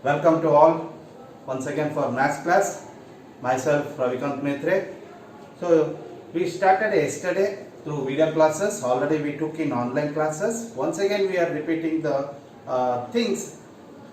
Welcome to all once again for maths class. Myself Ravikant Maitre. So we started yesterday through video classes. Already we took in online classes. Once again we are repeating the things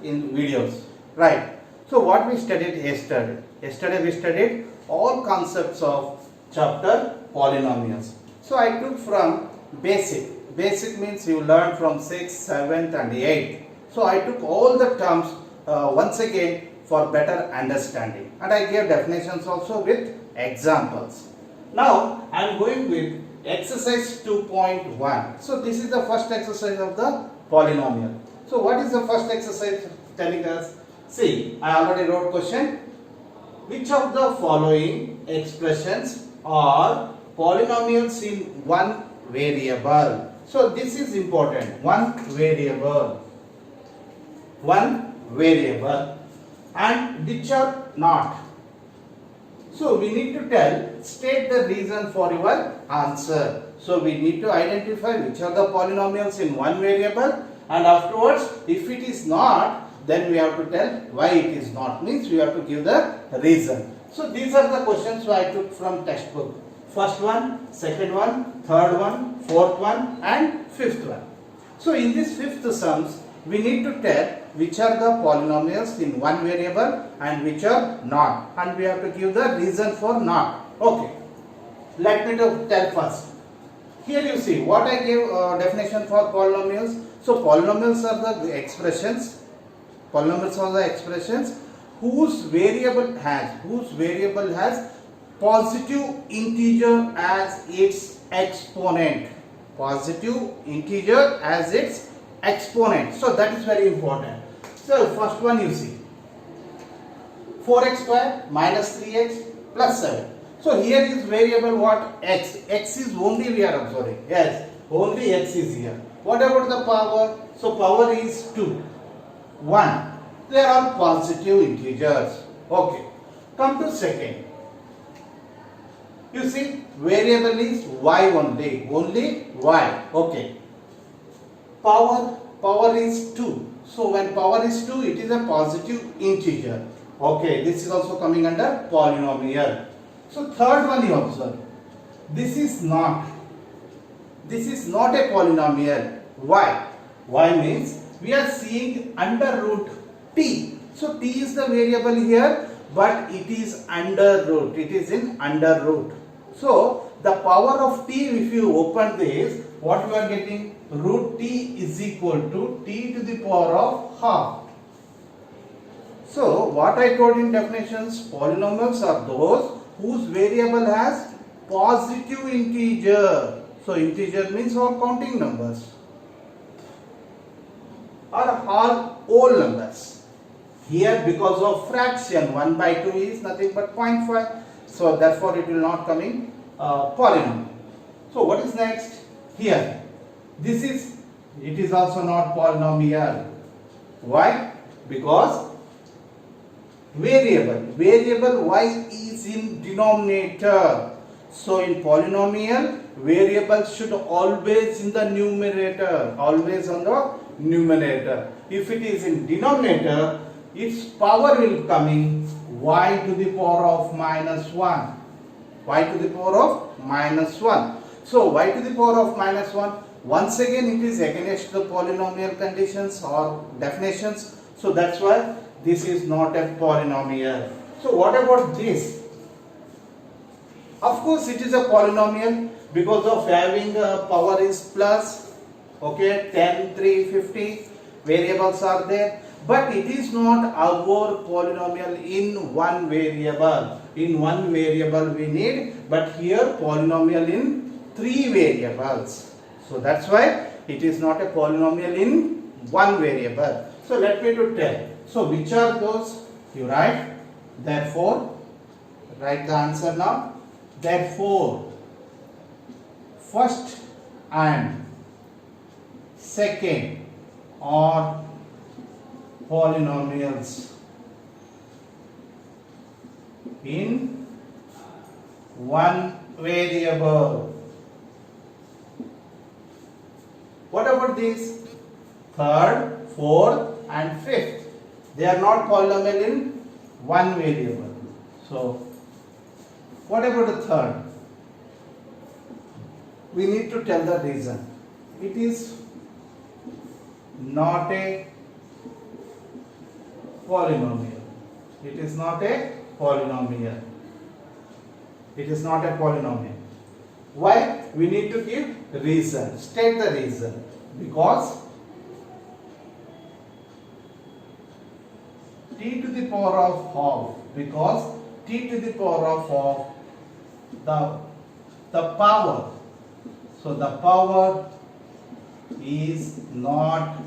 in videos. Right. So what we studied yesterday? Yesterday we studied all concepts of chapter polynomials. So I took from basic. Basic means you learn from 6th, 7th and 8th. So I took all the terms once again for better understanding, and I gave definitions also with examples. Now I am going with exercise 2.1. So this is the first exercise of the polynomial. So what is the first exercise telling us? See, I already wrote question. Which of the following expressions are polynomials in one variable? So this is important. One variable, and which are not. So we need to state the reason for your answer. So we need to identify which are the polynomials in one variable, and afterwards if it is not, then we have to tell why it is not, means we have to give the reason. So these are the questions I took from textbook. First one, second one, third one, fourth one and fifth one. So in this fifth sums, we need to tell which are the polynomials in one variable and which are not, and we have to give the reason for not. Okay, let me tell first. Here you see what I gave definition for polynomials. So polynomials are the expressions. Polynomials are the expressions whose variable has positive integer as its exponent. Positive integer as its exponent. So that is very important. So first one you see 4x square minus 3x plus 7. So here is variable what? X. X is only we are observing. Yes, only x is here. What about the power? So power is 2. 1. They are positive integers. Okay. Come to second. You see variable is y only. Only y. Okay. Power is 2. So when power is 2, it is a positive integer. Okay, this is also coming under polynomial. So third one you observe. This is not a polynomial. Why? Why means we are seeing under root t. So t is the variable here, but it is under root. It is in under root. So the power of t, if you open this, what you are getting? Root t is equal to t to the power of half. So what I told in definitions, polynomials are those whose variable has positive integer. So integer means all counting numbers or all whole numbers. Here because of fraction 1 by 2 is nothing but 0.5. So therefore it will not come in polynomial. So what is next? Here it is also not polynomial. Why? Because variable y is in denominator. So in polynomial, variable should always in the numerator, always on the numerator. If it is in denominator, its power will come in y to the power of minus 1. Y to the power of minus 1. So y to the power of minus 1, once again it is against the polynomial conditions or definitions. So that's why this is not a polynomial. So what about this? Of course it is a polynomial because of having power is plus. Okay, 10, 3, 50 variables are there. But it is not our polynomial in one variable. In one variable we need, but here polynomial in 3 variables. So that's why it is not a polynomial in one variable. So let me to tell. So which are those? You write. Therefore, write the answer now. Therefore, first and second are polynomials in one variable. What about this? Third, fourth and fifth. They are not polynomial in one variable. So, what about the third? We need to tell the reason. It is not a polynomial. It is not a polynomial. It is not a polynomial. Why? We need to give reason. State the reason. Because t to the power of half. Because t to the power of half, the power. So the power is not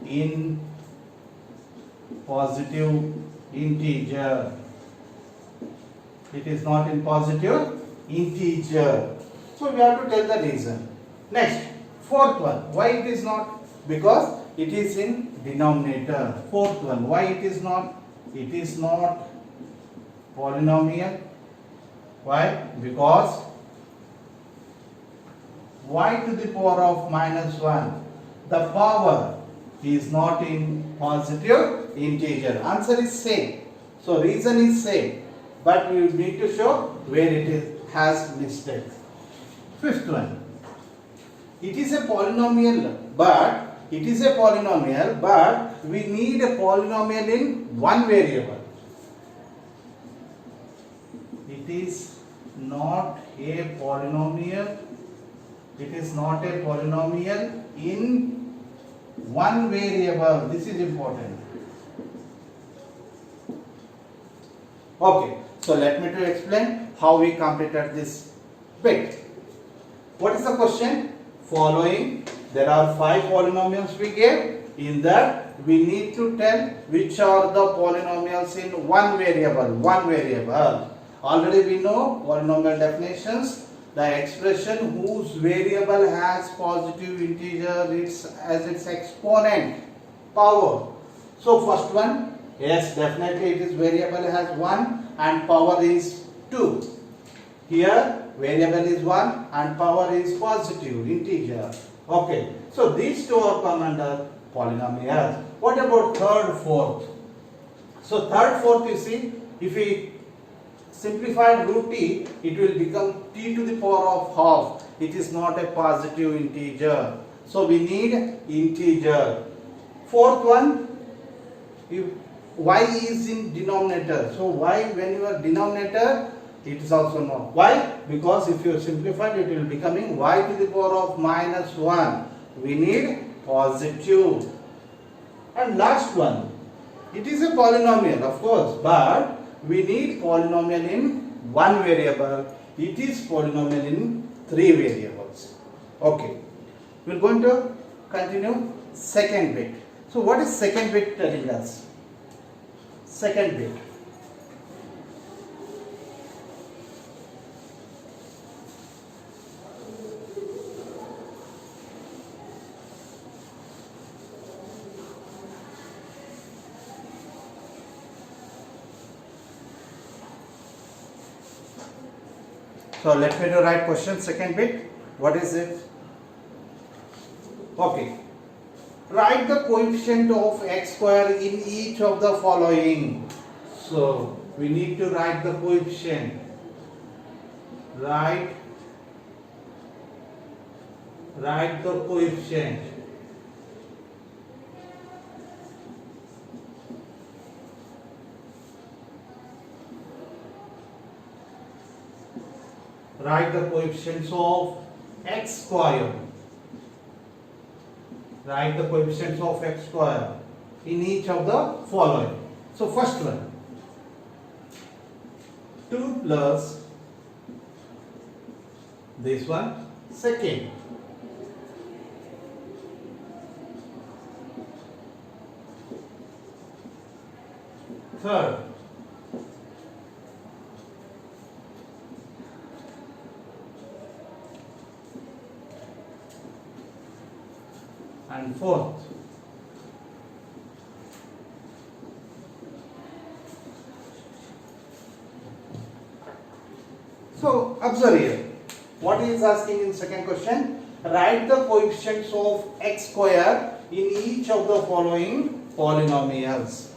in positive integer. It is not in positive integer. So we have to tell the reason. Next, fourth one. Why it is not? Because it is in denominator. Fourth one. Why it is not? It is not polynomial. Why? Because y to the power of minus 1, the power is not in positive integer. Answer is same. So reason is same. But you need to show where it is has mistake. Fifth one. It is a polynomial, but we need a polynomial in one variable. It is not a polynomial. It is not a polynomial in one variable. This is important. Okay, so let me to explain how we completed this bit. What is the question? Following, there are 5 polynomials we gave. In that, we need to tell which are the polynomials in one variable. Already we know polynomial definitions. The expression whose variable has positive integer as its exponent power. So first one, yes, definitely it is variable has 1 and power is 2. Here variable is 1 and power is positive integer. Okay, so these two are come under polynomials. What about third, fourth? So third, fourth, you see, if we simplified root t, it will become t to the power of half. It is not a positive integer. So we need integer. Fourth one, if y is in denominator. So y, when you are denominator, it is also not. Why? Because if you simplify it will becoming y to the power of minus 1. We need positive. And last one, it is a polynomial of course, but we need polynomial in one variable. It is polynomial in 3 variables. Okay, we are going to continue second bit. So what is second bit telling us? Second bit. So let me write question second bit. What is it? Okay. Write the coefficient of x square in each of the following. So we need to write the coefficient. Write the coefficient. Write the coefficients of x square. Write the coefficients of x square in each of the following. So first one, 2 plus this one, second. Third. And fourth. So observe here. What he is asking in second question? Write the coefficients of x square in each of the following polynomials.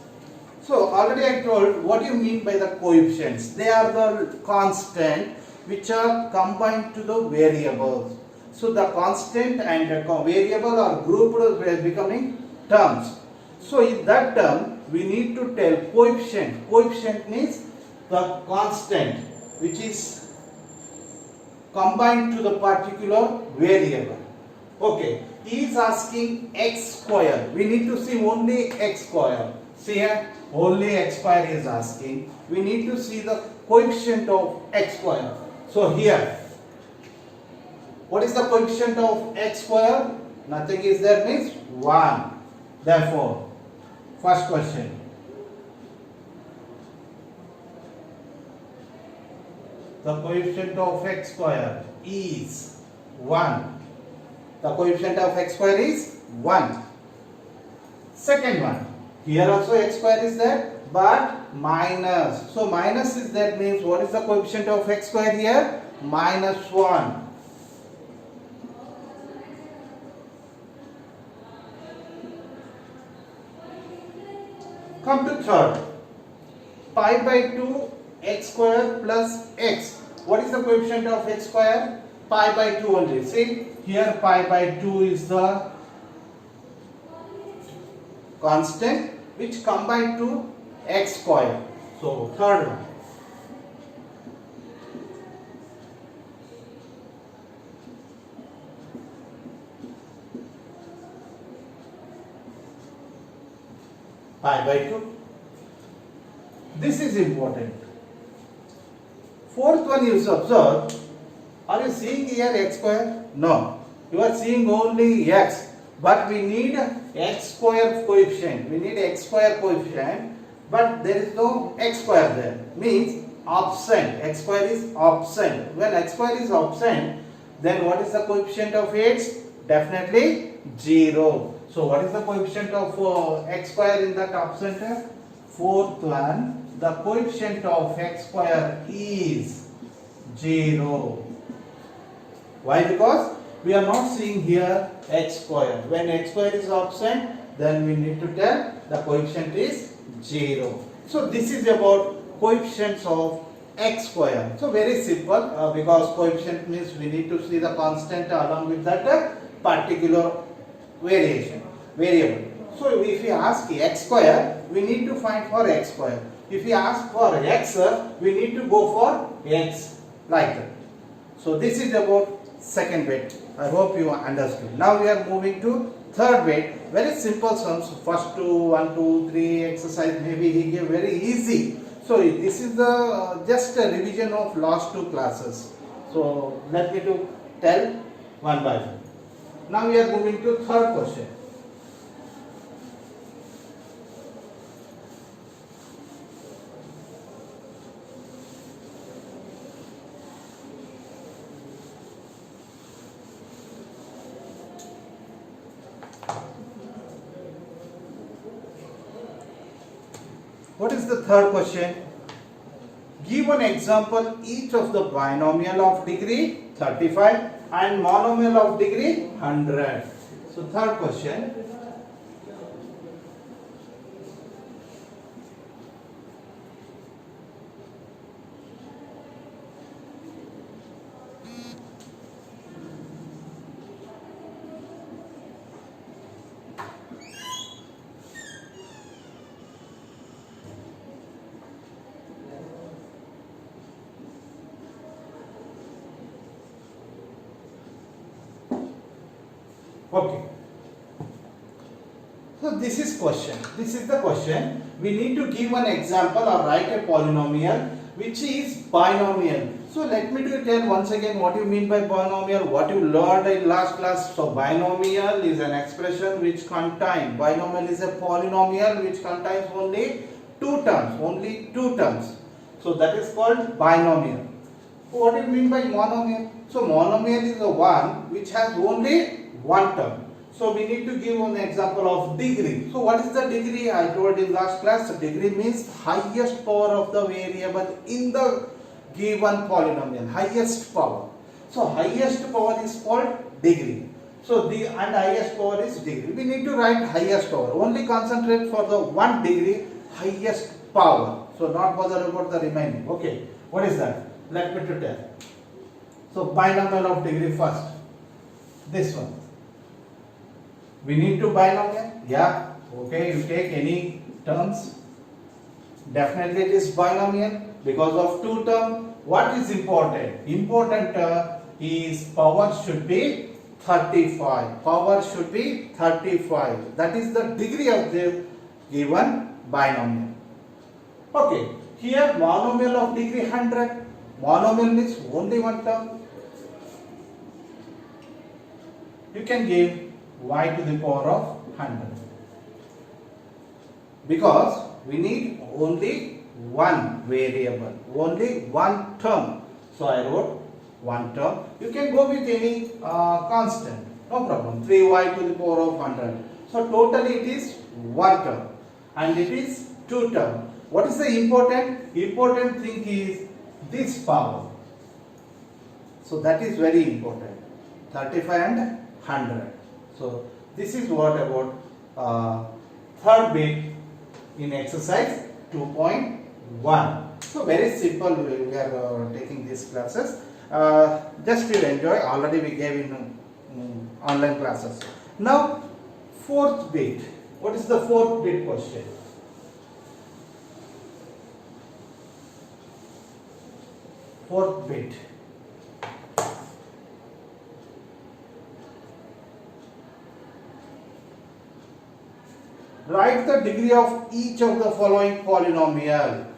So already I told what do you mean by the coefficients. They are the constant which are combined to the variables. So the constant and the variable are grouped becoming terms. So in that term we need to tell coefficient. Coefficient means the constant which is combined to the particular variable. Okay, he is asking x square. We need to see only x square. See here, only x square is asking. We need to see the coefficient of x square. So here, what is the coefficient of x square? Nothing is there, means 1. Therefore, first question. The coefficient of x square is 1. The coefficient of x square is 1. Second one. Here also x square is there, but minus. So minus is there, means what is the coefficient of x square here? Minus 1. Come to third. Pi by 2 x square plus x. What is the coefficient of x square? Pi by 2 only. See, here pi by 2 is the constant which combined to x square. So third one. Pi by 2. This is important. Fourth one you observe. Are you seeing here x square? No. You are seeing only x. But we need x square coefficient. We need x square coefficient. But there is no x square there. Means absent. X square is absent. When x square is absent, then what is the coefficient of x? Definitely 0. So what is the coefficient of x square in that absent? Fourth one. The coefficient of x square is 0. Why? Because we are not seeing here x square. When x square is absent, then we need to tell the coefficient is 0. So this is about coefficients of x square. So very simple because coefficient means we need to see the constant along with that particular variable. So if we ask x square, we need to find for x square. If we ask for x, we need to go for x, like that. So this is about second bit. I hope you understood. Now we are moving to third bit. Very simple sums. First two, 1, 2, 3 exercise maybe he gave very easy. So this is the just a revision of last two classes. So let me to tell one by one. Now we are moving to third question. What is the third question? Give an example each of the binomial of degree 35 and monomial of degree 100. So third question. Okay. So this is question. This is the question. We need to give an example or write a polynomial which is binomial. So let me tell once again what you mean by binomial, what you learned in last class. So binomial is an expression which contains, binomial is a polynomial which contains only two terms. So that is called binomial. So what do you mean by monomial? So monomial is the one which has only one term. So we need to give an example of degree. So what is the degree? I told in last class, degree means highest power of the variable in the given polynomial, highest power. So highest power is called degree. So the and highest power is degree. We need to write highest power. Only concentrate for the one degree. highest power. So not bother about the remaining. Okay, what is that? Let me to tell. So binomial of degree first. This one. We need to binomial. Yeah. Okay. You take any terms. Definitely it is binomial because of two terms. What is important? Important is power should be 35. Power should be 35. That is the degree of the given binomial. Okay. Here monomial of degree 100. Monomial means only one term. You can give y to the power of 100. Because we need only one variable, only one term. So I wrote one term. You can go with any constant, no problem. 3y to the power of 100. So totally it is one term and it is two term. What is the important? Important thing is this power. So that is very important. 35 and 100. So this is what about third bit in exercise 2.1. So very simple, we are taking these classes. Just to enjoy, already we gave in online classes. Now fourth bit. What is the fourth bit question? Fourth bit. Write the degree of each of the following polynomial.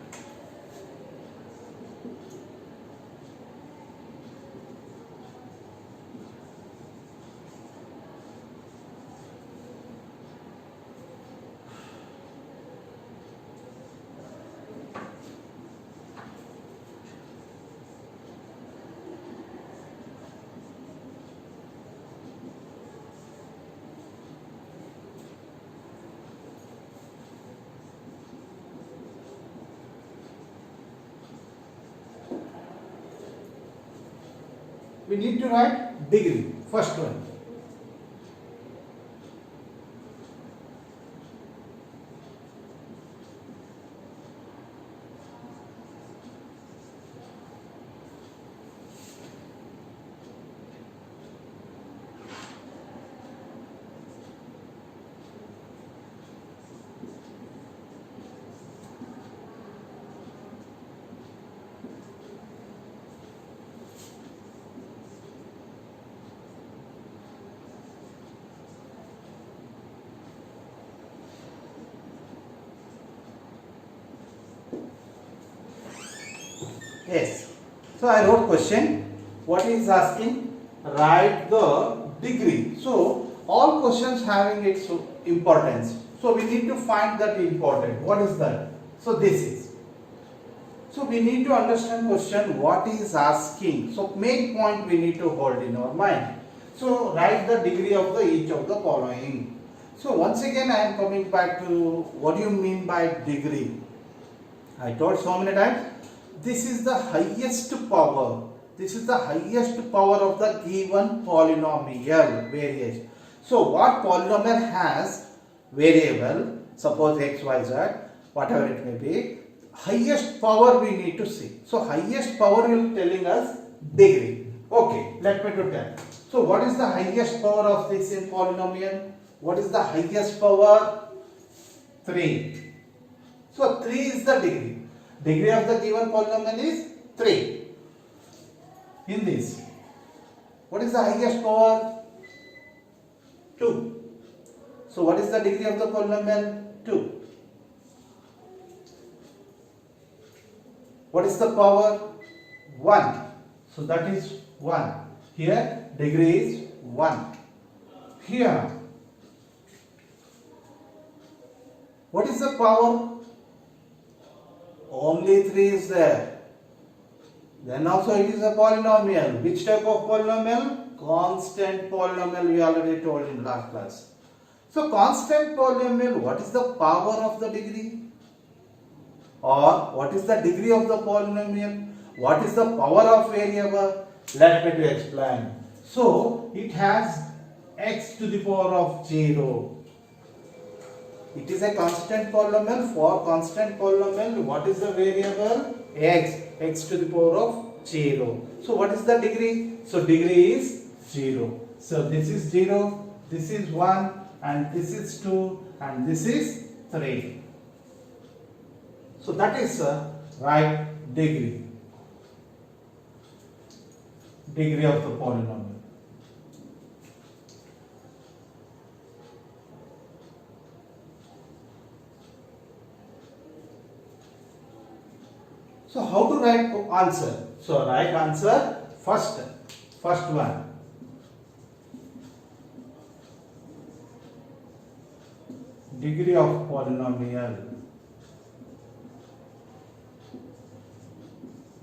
We need to write degree, first one. Yes. So I wrote question. What is asking? Write the degree. So all questions having its importance. So we need to find that important. What is that? So this is. So we need to understand question what is asking. So main point we need to hold in our mind. So write the degree of the each of the following. So once again I am coming back to what do you mean by degree? I told so many times. This is the highest power. This is the highest power of the given polynomial variation. So what polynomial has variable, suppose x, y, z, whatever it may be, highest power we need to see. So highest power will telling us degree. Okay, let me to tell. So what is the highest power of this in polynomial? What is the highest power? 3. So 3 is the degree. Degree of the given polynomial is 3. In this, what is the highest power? 2. So what is the degree of the polynomial? 2. What is the power? 1. So that is 1. Here degree is 1. Here, what is the power? Only 3 is there. Then also it is a polynomial. Which type of polynomial? Constant polynomial, we already told in last class. So constant polynomial, what is the power of the degree? Or what is the degree of the polynomial? What is the power of variable? Let me to explain. So it has x to the power of 0. It is a constant polynomial. For constant polynomial, what is the variable? X. X to the power of 0. So what is the degree? So degree is 0. So this is 0, this is 1, and this is 2, and this is 3. So that is the right degree. Degree of the polynomial. So how to write answer? So write answer first one. Degree of polynomial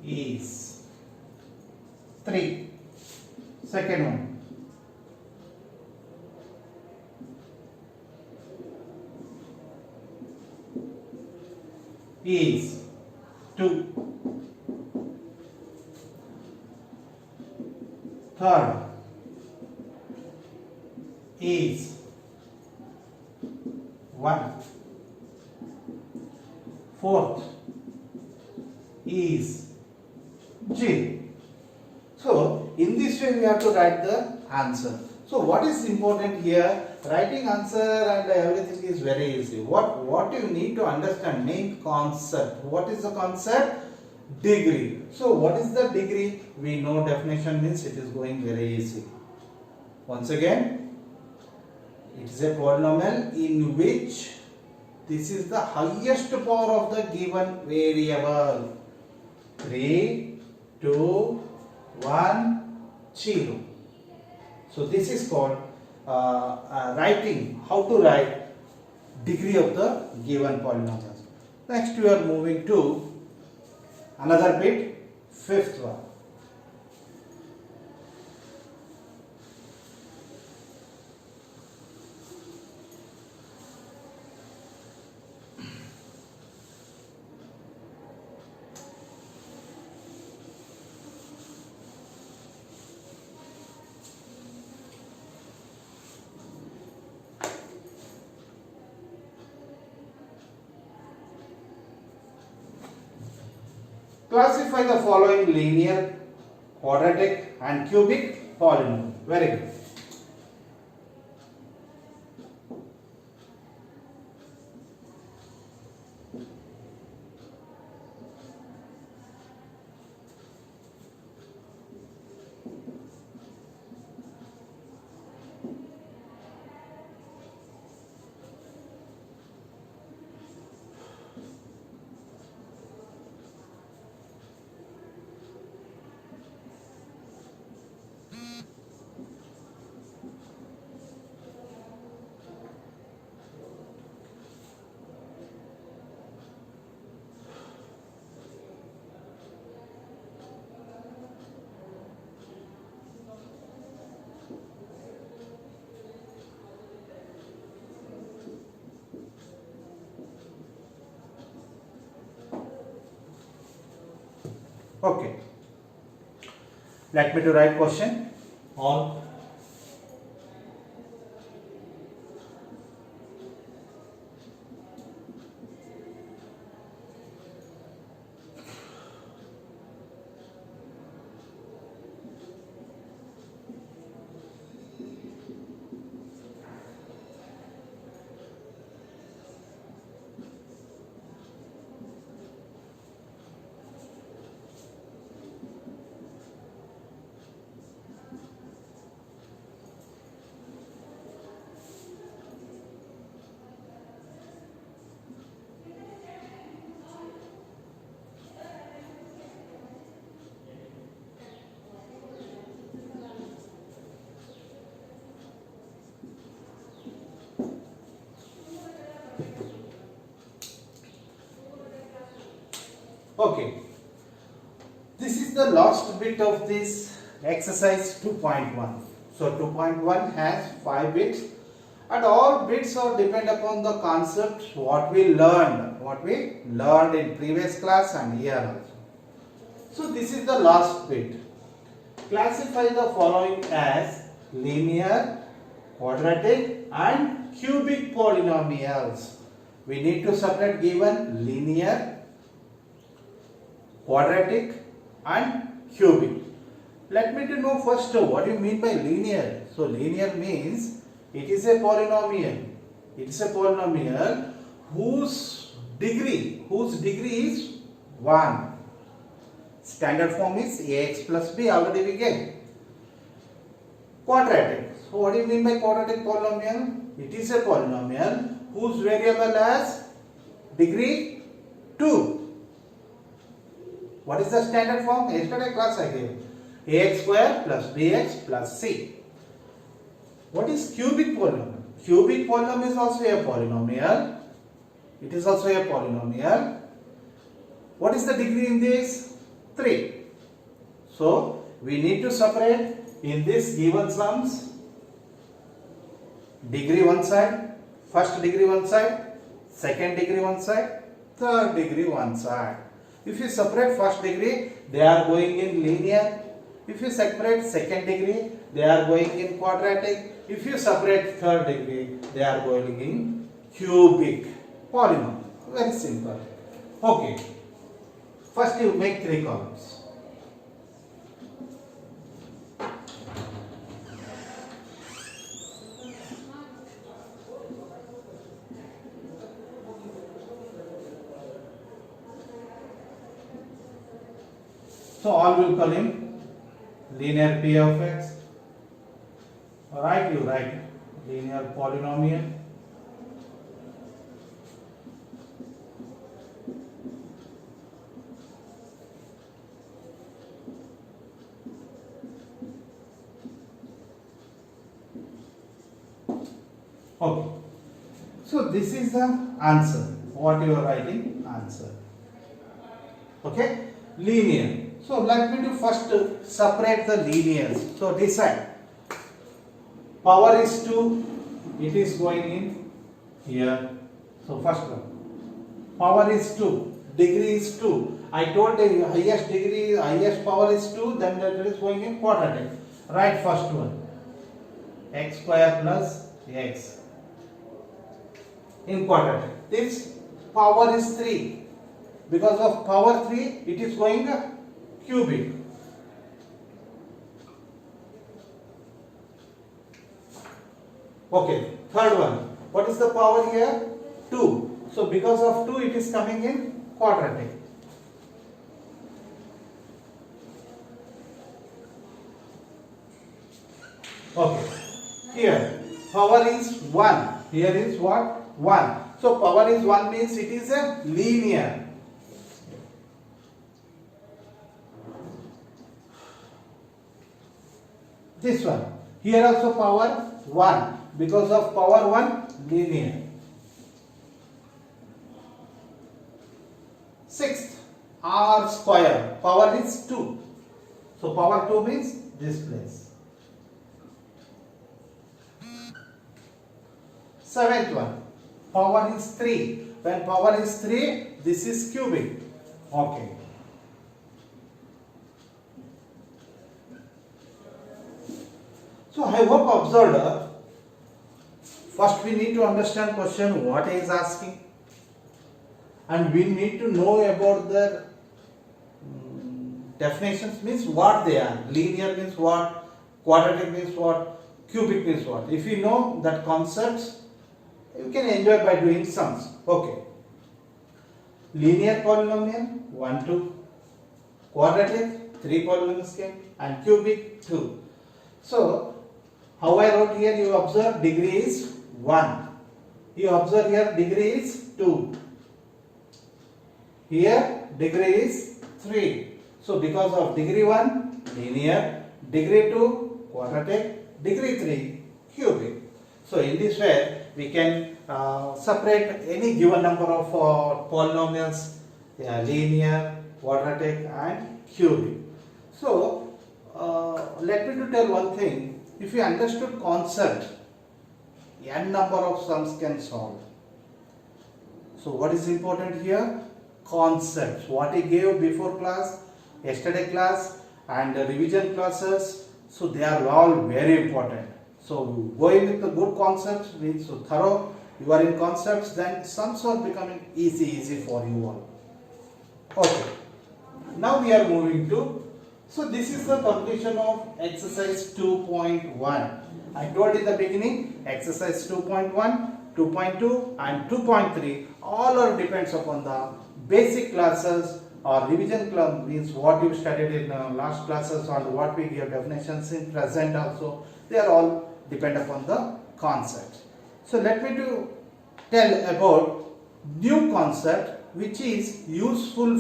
is 3. Second one. Is 2. Third is 1. Fourth is 0. So in this way we have to write the answer. So what is important here? Writing answer and everything is very easy. What you need to understand, main concept. What is the concept? Degree. So what is the degree? We know definition means it is going very easy. Once again, it is a polynomial in which this is the highest power of the given variable. 3, 2, 1, 0. So this is called writing. How to write degree of the given polynomial. Next we are moving to another bit, fifth one. Classify the following linear, quadratic and cubic polynomial. Very good. Okay. Let me to write question on okay. This is the last bit of this exercise 2.1. So 2.1 has 5 bits and all bits are depend upon the concepts what we learned in previous class and here also. So this is the last bit. Classify the following as linear, quadratic and cubic polynomials. we need to separate given linear, quadratic and cubic. Let me to know first what do you mean by linear. So linear means it is a polynomial. It is a polynomial whose degree is 1. Standard form is ax plus b, already we get. Quadratic. So what do you mean by quadratic polynomial? It is a polynomial whose variable has degree 2. What is the standard form? Yesterday class I gave. Ax square plus bx plus c. What is cubic polynomial? Cubic polynomial is also a polynomial. It is also a polynomial. What is the degree in this? 3. So we need to separate in this given sums degree one side, first degree one side, second degree one side, third degree one side. If you separate first degree, they are going in linear. If you separate second degree, they are going in quadratic. If you separate third degree, they are going in cubic polynomial. Very simple. Okay. First you make 3 columns. So all will call him linear p of x. Alright, you write linear polynomial. Okay. So this is the answer. What you are writing? Answer. Okay. Linear. So let me do first separate the linears. So decide. Power is 2. It is going in here. So first one. Power is 2. Degree is 2. I told the highest degree, highest power is 2. Then that is going in quadratic. Write first one. X square plus x. In quadratic. This power is 3. Because of power 3, it is going cubic. Okay, third one. What is the power here? 2. So because of 2, it is coming in quadratic. Okay. Here, power is 1. Here is what? 1. So power is 1 means it is a linear. This one. Here also power 1. Because of power 1, linear. Sixth, r square. Power is 2. So power 2 means this place. Seventh one. Power is 3. When power is 3, this is cubic. Okay. So I hope observed. First we need to understand question what he is asking, and we need to know about the definitions, means what they are. Linear means what, quadratic means what, cubic means what. If you know that concepts, you can enjoy by doing sums. Okay. Linear polynomial 1, 2, quadratic 3 polynomials came, and cubic 2. So how I wrote here, you observe degree is 1. You observe here degree is 2. Here degree is 3. So because of degree 1 linear, degree 2 quadratic, degree 3 cubic. So in this way we can separate any given number of polynomials, linear, quadratic and cubic. So let me to tell one thing. If you understood concept, n number of sums can solve. So what is important here? Concepts. What he gave before class, yesterday class and the revision classes. So they are all very important. So going with the good concepts means so thorough, you are in concepts, then sums are becoming easy for you all. Okay. Now we are moving to, so this is the completion of exercise 2.1. I told in the beginning, exercise 2.1, 2.2 and 2.3 all are depends upon the basic classes or revision club, means what you studied in last classes and what we give definitions in present also. They are all depend upon the concept. So let me to tell about new concept which is useful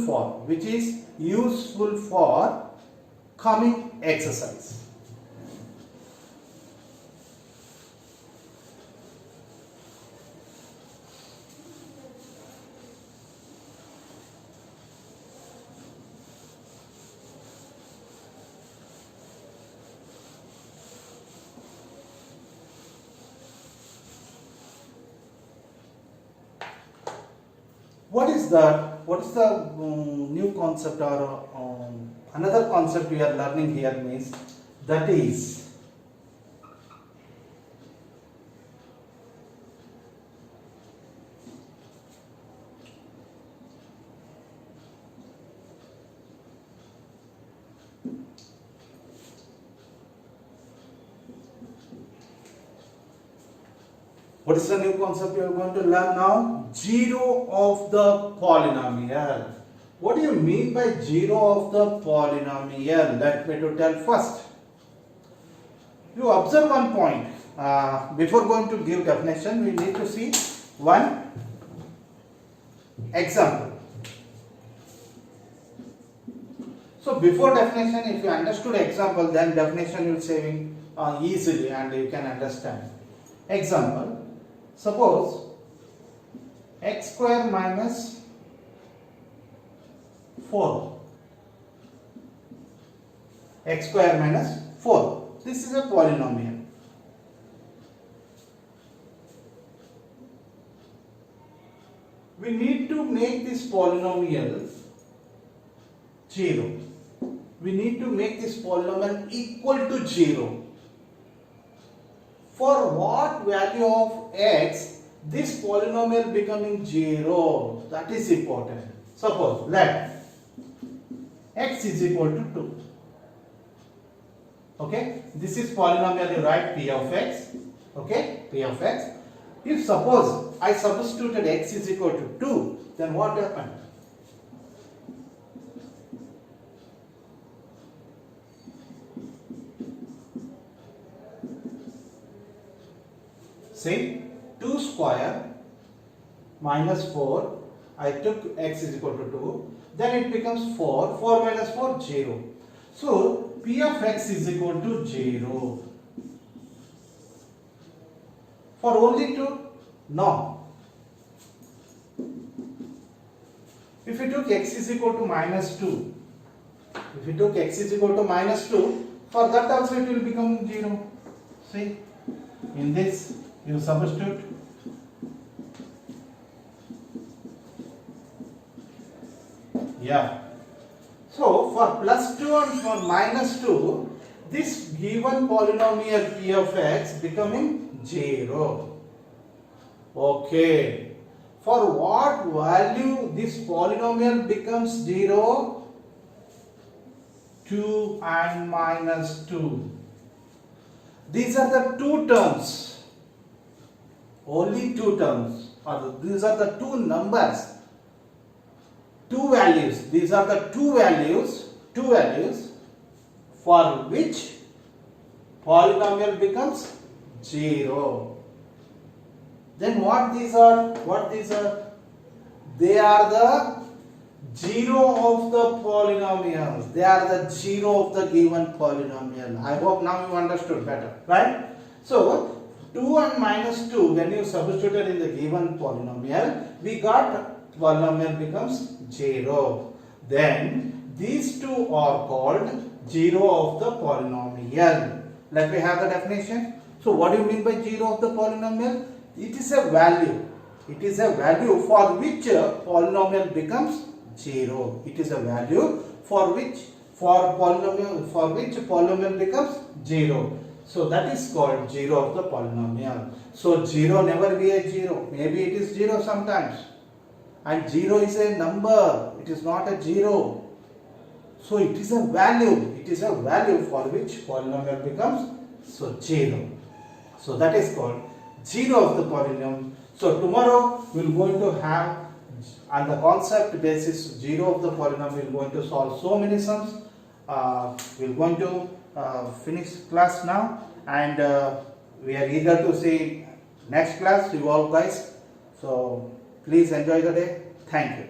for coming exercise. What is that? What is the new concept or another concept we are learning here means, that is what is the new concept we are going to learn now? Zero of the polynomial. What do you mean by zero of the polynomial? Let me to tell first. You observe one point. Before going to give definition, we need to see one example. So before definition, if you understood example, then definition you will saving easily and you can understand. Example. Suppose x square minus 4. X square minus 4. This is a polynomial. We need to make this polynomial 0. We need to make this polynomial equal to 0. For what value of x this polynomial becoming 0? That is important. Suppose let x is equal to 2. Okay, this is polynomial, you write p of x. Okay, p of x. If suppose I substituted x is equal to 2, then what happened? See, 2 square minus 4, I took x is equal to 2, then it becomes 4, 4 minus 4, 0. So, p of x is equal to 0. For only 2? No. If you took x is equal to minus 2, for that also it will become 0. See, in this you substitute So for plus 2 and for minus 2, this given polynomial p of x becoming 0. Okay. For what value this polynomial becomes 0? 2 and minus 2. These are the two terms. Only two terms. These are the two numbers. Two values. These are the two values for which polynomial becomes 0. Then what these are? They are the 0 of the polynomials. They are the 0 of the given polynomial. I hope now you understood better, right? So 2 and minus 2, when you substituted in the given polynomial, we got polynomial becomes 0. Then these two are called 0 of the polynomial. Let me have the definition. So what do you mean by 0 of the polynomial? It is a value. It is a value for which polynomial becomes 0. It is a value for which polynomial becomes 0. So that is called 0 of the polynomial. So 0 never be a 0. Maybe it is 0 sometimes. And 0 is a number. It is not a 0. So it is a value. It is a value for which polynomial becomes 0. So that is called 0 of the polynomial. So tomorrow we are going to have on the concept basis 0 of the polynomial. We are going to solve so many sums. We are going to finish class now, and we are eager to see next class. You all guys. So please enjoy the day. Thank you.